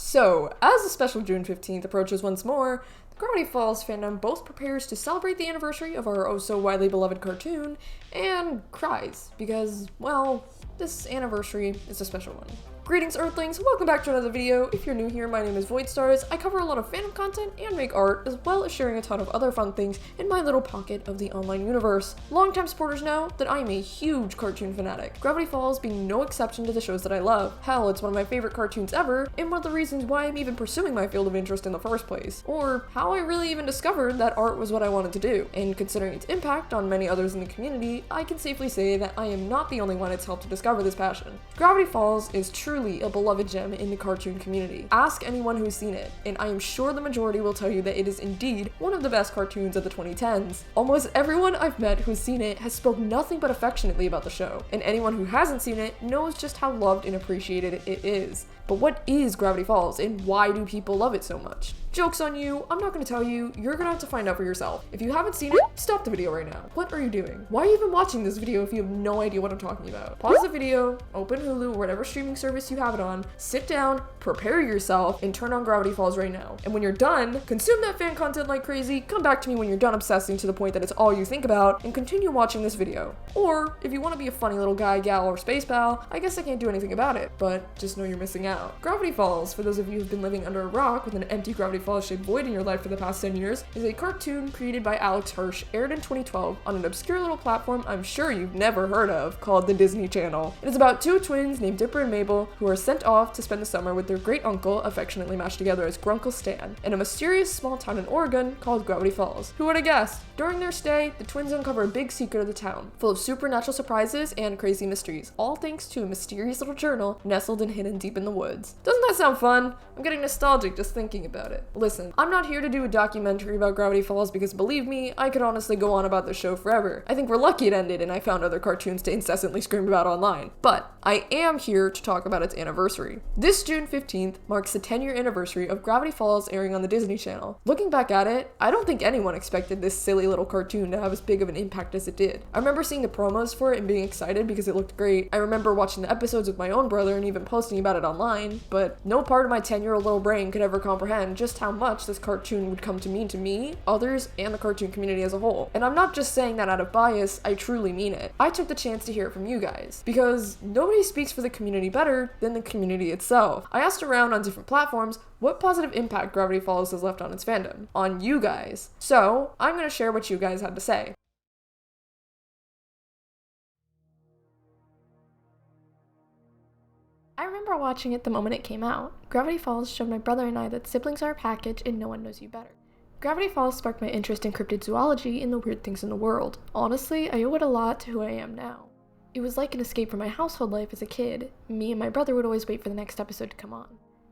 So, as a special June 15th approaches once more, the Gravity Falls fandom both prepares to celebrate the anniversary of our oh-so-widely beloved cartoon, and cries, because, well, this anniversary is a special one. Greetings Earthlings, welcome back to another video. If you're new here, my name is Voidstarz. I cover a lot of fandom content and make art, as well as sharing a ton of other fun things in my little pocket of the online universe. Longtime supporters know that I am a huge cartoon fanatic, Gravity Falls being no exception to the shows that I love. Hell, it's one of my favorite cartoons ever, and one of the reasons why I'm even pursuing my field of interest in the first place, or how I really even discovered that art was what I wanted to do. And considering its impact on many others in the community, I can safely say that I am not the only one it's helped to discover this passion. Gravity Falls is truly a beloved gem in the cartoon community. Ask anyone who's seen it, and I am sure the majority will tell you that it is indeed one of the best cartoons of the 2010s. Almost everyone I've met who's seen it has spoken nothing but affectionately about the show, and anyone who hasn't seen it knows just how loved and appreciated it is. But what is Gravity Falls, and why do people love it so much? Joke's on you, I'm not gonna tell you, you're gonna have to find out for yourself. If you haven't seen it, stop the video right now. What are you doing? Why are you even watching this video if you have no idea what I'm talking about? Pause the video, open Hulu, or whatever streaming service you have it on, sit down, prepare yourself, and turn on Gravity Falls right now. And when you're done, consume that fan content like crazy, come back to me when you're done obsessing to the point that it's all you think about, and continue watching this video. Or, if you want to be a funny little guy, gal, or space pal, I guess I can't do anything about it, but just know you're missing out. Gravity Falls, for those of you who've been living under a rock with an empty Gravity Falls shaped void in your life for the past 10 years, is a cartoon created by Alex Hirsch, aired in 2012 on an obscure little platform I'm sure you've never heard of, called the Disney Channel. It is about two twins named Dipper and Mabel who are sent off to spend the summer with their great uncle, affectionately mashed together as Grunkle Stan, in a mysterious small town in Oregon called Gravity Falls. Who would have guessed? During their stay, the twins uncover a big secret of the town, full of supernatural surprises and crazy mysteries, all thanks to a mysterious little journal nestled and hidden deep in the woods. Doesn't that sound fun? I'm getting nostalgic just thinking about it. Listen, I'm not here to do a documentary about Gravity Falls because believe me, I could honestly go on about this show forever. I think we're lucky it ended and I found other cartoons to incessantly scream about online. But I am here to talk about its anniversary. This June 15th marks the 10-year anniversary of Gravity Falls airing on the Disney Channel. Looking back at it, I don't think anyone expected this silly little cartoon to have as big of an impact as it did. I remember seeing the promos for it and being excited because it looked great. I remember watching the episodes with my own brother and even posting about it online, but no part of my 10-year-old little brain could ever comprehend just how much this cartoon would come to mean to me, others, and the cartoon community as a whole. And I'm not just saying that out of bias, I truly mean it. I took the chance to hear it from you guys, because nobody speaks for the community better than the community itself. I asked around on different platforms what positive impact Gravity Falls has left on its fandom, on you guys. So, I'm gonna share what you guys had to say. I remember watching it the moment it came out. Gravity Falls showed my brother and I that siblings are a package and no one knows you better. Gravity Falls sparked my interest in cryptid zoology and the weird things in the world. Honestly, I owe it a lot to who I am now. It was like an escape from my household life as a kid. Me and my brother would always wait for the next episode to come on.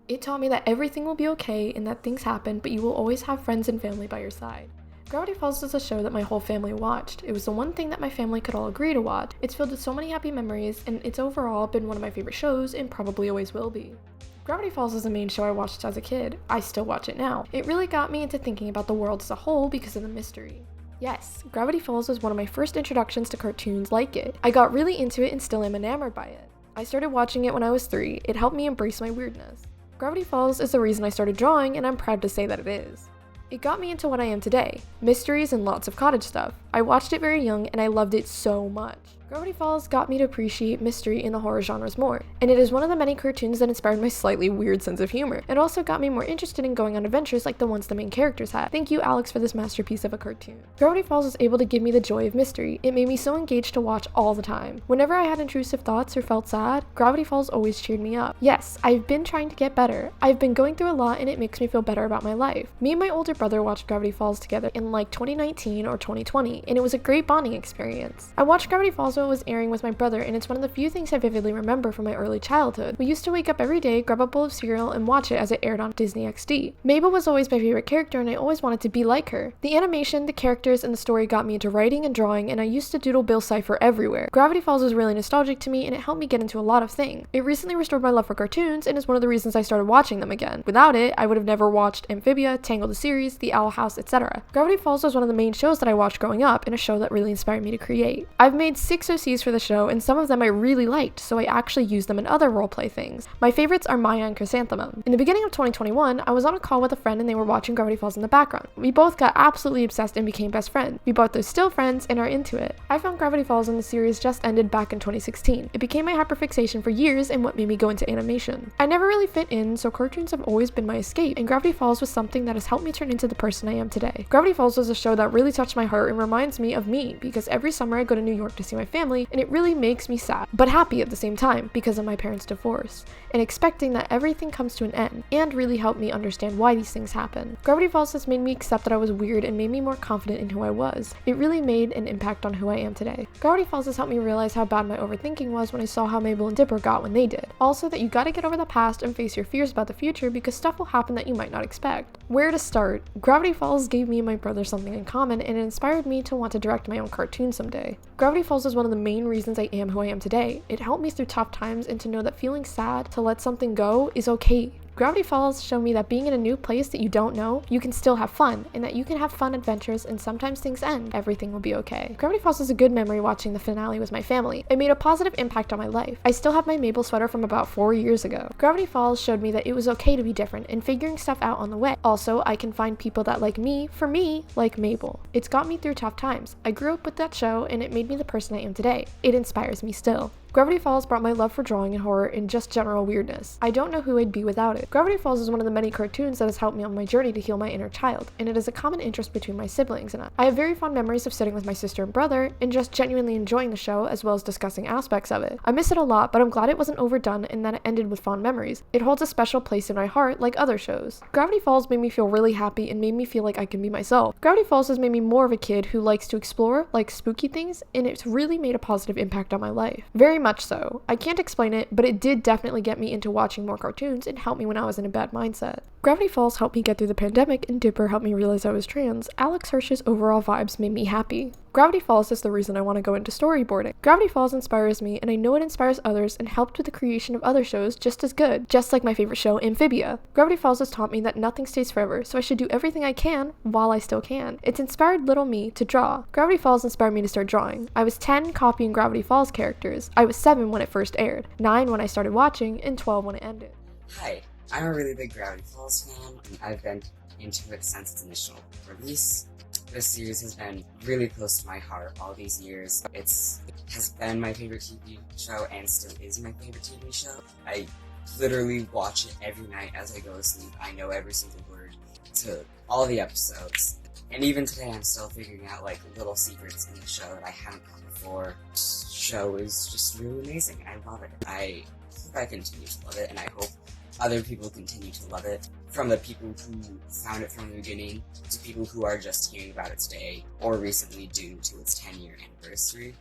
It taught me that everything will be okay and that things happen, but you will always have friends and family by your side. Gravity Falls is a show that my whole family watched. It was the one thing that my family could all agree to watch. It's filled with so many happy memories, and it's overall been one of my favorite shows and probably always will be. Gravity Falls is the main show I watched as a kid. I still watch it now. It really got me into thinking about the world as a whole because of the mystery. Yes, Gravity Falls was one of my first introductions to cartoons like it. I got really into it and still am enamored by it. I started watching it when I was 3. It helped me embrace my weirdness. Gravity Falls is the reason I started drawing, and I'm proud to say that it is. It got me into what I am today, mysteries and lots of cottage stuff. I watched it very young and I loved it so much. Gravity Falls got me to appreciate mystery in the horror genres more, and it is one of the many cartoons that inspired my slightly weird sense of humor. It also got me more interested in going on adventures like the ones the main characters had. Thank you, Alex, for this masterpiece of a cartoon. Gravity Falls was able to give me the joy of mystery. It made me so engaged to watch all the time. Whenever I had intrusive thoughts or felt sad, Gravity Falls always cheered me up. Yes, I've been trying to get better. I've been going through a lot and it makes me feel better about my life. Me and my older brother watched Gravity Falls together in like 2019 or 2020, and it was a great bonding experience. I watched Gravity Falls when it was airing with my brother, and it's one of the few things I vividly remember from my early childhood. We used to wake up every day, grab a bowl of cereal, and watch it as it aired on Disney XD. Mabel was always my favorite character, and I always wanted to be like her. The animation, the characters, and the story got me into writing and drawing, and I used to doodle Bill Cipher everywhere. Gravity Falls was really nostalgic to me, and it helped me get into a lot of things. It recently restored my love for cartoons, and is one of the reasons I started watching them again. Without it, I would have never watched Amphibia, Tangled the series, The Owl House, etc. Gravity Falls was one of the main shows that I watched growing up, and a show that really inspired me to create. I've made 6 6 OCs for the show, and some of them I really liked, so I actually used them in other roleplay things. My favorites are Maya and Chrysanthemum. In the beginning of 2021, I was on a call with a friend and they were watching Gravity Falls in the background. We both got absolutely obsessed and became best friends. We both are still friends and are into it. I found Gravity Falls when the series just ended back in 2016. It became my hyperfixation for years and what made me go into animation. I never really fit in, so cartoons have always been my escape, and Gravity Falls was something that has helped me turn into the person I am today. Gravity Falls was a show that really touched my heart and reminds me of me, because every summer I go to New York to see my family, and it really makes me sad, but happy at the same time because of my parents' divorce, and expecting that everything comes to an end, and really helped me understand why these things happen. Gravity Falls has made me accept that I was weird and made me more confident in who I was. It really made an impact on who I am today. Gravity Falls has helped me realize how bad my overthinking was when I saw how Mabel and Dipper got when they did. Also, that you gotta get over the past and face your fears about the future because stuff will happen that you might not expect. Where to start? Gravity Falls gave me and my brother something in common, and it inspired me to want to direct my own cartoon someday. Gravity Falls is one of the main reasons I am who I am today. It helped me through tough times and to know that feeling sad, to let something go, is okay. Gravity Falls showed me that being in a new place that you don't know, you can still have fun, and that you can have fun adventures and sometimes things end. Everything will be okay. Gravity Falls is a good memory watching the finale with my family. It made a positive impact on my life. I still have my Mabel sweater from about 4 years ago. Gravity Falls showed me that it was okay to be different and figuring stuff out on the way. Also, I can find people that like me, for me, like Mabel. It's got me through tough times. I grew up with that show and it made me the person I am today. It inspires me still. Gravity Falls brought my love for drawing and horror and just general weirdness. I don't know who I'd be without it. Gravity Falls is one of the many cartoons that has helped me on my journey to heal my inner child, and it is a common interest between my siblings and I. I have very fond memories of sitting with my sister and brother and just genuinely enjoying the show as well as discussing aspects of it. I miss it a lot, but I'm glad it wasn't overdone and that it ended with fond memories. It holds a special place in my heart like other shows. Gravity Falls made me feel really happy and made me feel like I can be myself. Gravity Falls has made me more of a kid who likes to explore, likes spooky things, and it's really made a positive impact on my life. Very much so. I can't explain it, but it did definitely get me into watching more cartoons and help me when I was in a bad mindset. Gravity Falls helped me get through the pandemic, and Dipper helped me realize I was trans. Alex Hirsch's overall vibes made me happy. Gravity Falls is the reason I want to go into storyboarding. Gravity Falls inspires me, and I know it inspires others and helped with the creation of other shows just as good, just like my favorite show, Amphibia. Gravity Falls has taught me that nothing stays forever, so I should do everything I can while I still can. It's inspired little me to draw. Gravity Falls inspired me to start drawing. I was 10 copying Gravity Falls characters. I was 7 when it first aired, 9 when I started watching, and 12 when it ended. Hi, I'm a really big Gravity Falls fan, and I've been into it since its initial release. This series has been really close to my heart all these years. It has been my favorite TV show and still is my favorite TV show. I literally watch it every night as I go to sleep. I know every single word to all the episodes. And even today I'm still figuring out like little secrets in the show that I haven't caught before. This show is just really amazing. I love it. I hope I continue to love it, and I hope other people continue to love it. From the people who found it from the beginning to people who are just hearing about it today or recently due to its 10-year anniversary.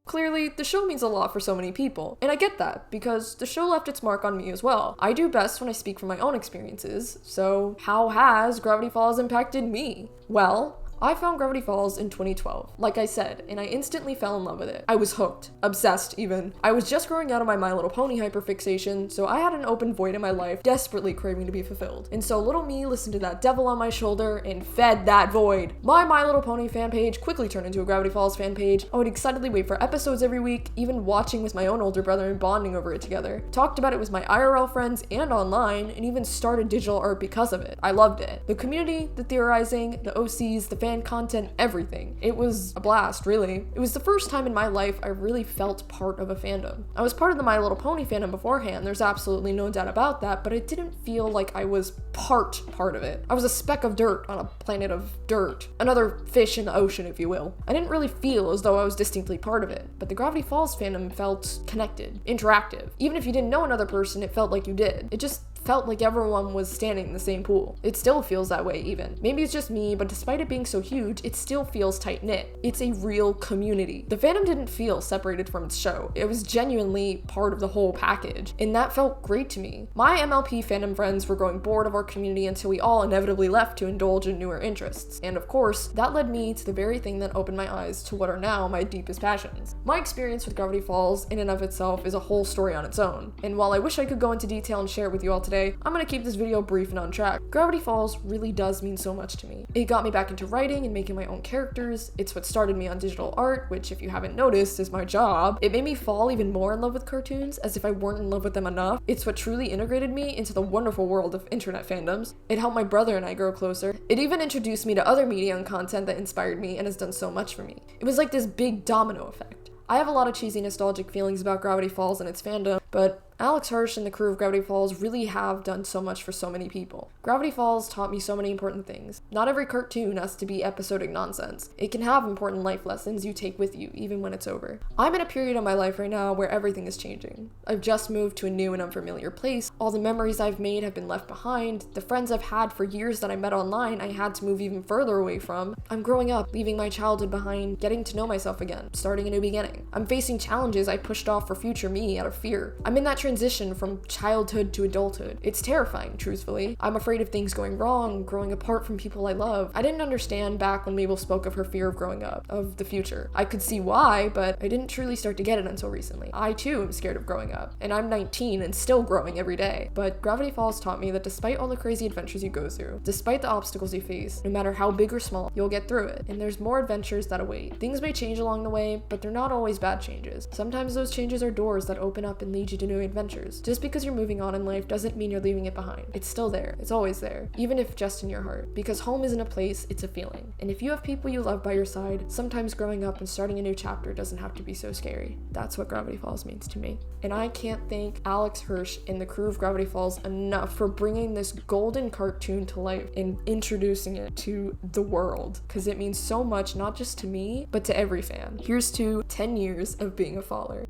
Clearly, the show means a lot for so many people, and I get that, because the show left its mark on me as well. I do best when I speak from my own experiences, so how has Gravity Falls impacted me? Well, I found Gravity Falls in 2012, like I said, and I instantly fell in love with it. I was hooked, obsessed even. I was just growing out of my My Little Pony hyperfixation, so I had an open void in my life, desperately craving to be fulfilled. And so little me listened to that devil on my shoulder and fed that void. My Little Pony fan page quickly turned into a Gravity Falls fan page. I would excitedly wait for episodes every week, even watching with my own older brother and bonding over it together. Talked about it with my IRL friends and online, and even started digital art because of it. I loved it. The community, the theorizing, the OCs, the fan content, everything. It was a blast, really. It was the first time in my life I really felt part of a fandom. I was part of the My Little Pony fandom beforehand, there's absolutely no doubt about that, but it didn't feel like I was part of it. I was a speck of dirt on a planet of dirt. Another fish in the ocean, if you will. I didn't really feel as though I was distinctly part of it, but the Gravity Falls fandom felt connected, interactive. Even if you didn't know another person, it felt like you did. It just felt like everyone was standing in the same pool. It still feels that way even. Maybe it's just me, but despite it being so huge, it still feels tight-knit. It's a real community. The fandom didn't feel separated from its show. It was genuinely part of the whole package, and that felt great to me. My MLP fandom friends were growing bored of our community until we all inevitably left to indulge in newer interests. And of course, that led me to the very thing that opened my eyes to what are now my deepest passions. My experience with Gravity Falls in and of itself is a whole story on its own, and while I wish I could go into detail and share it with you all today, today, I'm gonna keep this video brief and on track. Gravity Falls really does mean so much to me. It got me back into writing and making my own characters. It's what started me on digital art, which, if you haven't noticed, is my job. It made me fall even more in love with cartoons, as if I weren't in love with them enough. It's what truly integrated me into the wonderful world of internet fandoms. It helped my brother and I grow closer. It even introduced me to other media and content that inspired me and has done so much for me. It was like this big domino effect. I have a lot of cheesy nostalgic feelings about Gravity Falls and its fandom, but Alex Hirsch and the crew of Gravity Falls really have done so much for so many people. Gravity Falls taught me so many important things. Not every cartoon has to be episodic nonsense. It can have important life lessons you take with you, even when it's over. I'm in a period of my life right now where everything is changing. I've just moved to a new and unfamiliar place. All the memories I've made have been left behind. The friends I've had for years that I met online, I had to move even further away from. I'm growing up, leaving my childhood behind, getting to know myself again, starting a new beginning. I'm facing challenges I pushed off for future me out of fear. I'm in that transition from childhood to adulthood. It's terrifying, truthfully. I'm afraid of things going wrong, growing apart from people I love. I didn't understand back when Mabel spoke of her fear of growing up, of the future. I could see why, but I didn't truly start to get it until recently. I too am scared of growing up, and I'm 19 and still growing every day. But Gravity Falls taught me that despite all the crazy adventures you go through, despite the obstacles you face, no matter how big or small, you'll get through it, and there's more adventures that await. Things may change along the way, but they're not always bad changes. Sometimes those changes are doors that open up and lead you to new adventures. Just because you're moving on in life doesn't mean you're leaving it behind. It's still there. It's always there, even if just in your heart. Because home isn't a place, it's a feeling. And if you have people you love by your side, sometimes growing up and starting a new chapter doesn't have to be so scary. That's what Gravity Falls means to me. And I can't thank Alex Hirsch and the crew of Gravity Falls enough for bringing this golden cartoon to life and introducing it to the world. Because it means so much, not just to me, but to every fan. Here's to 10 years of being a faller.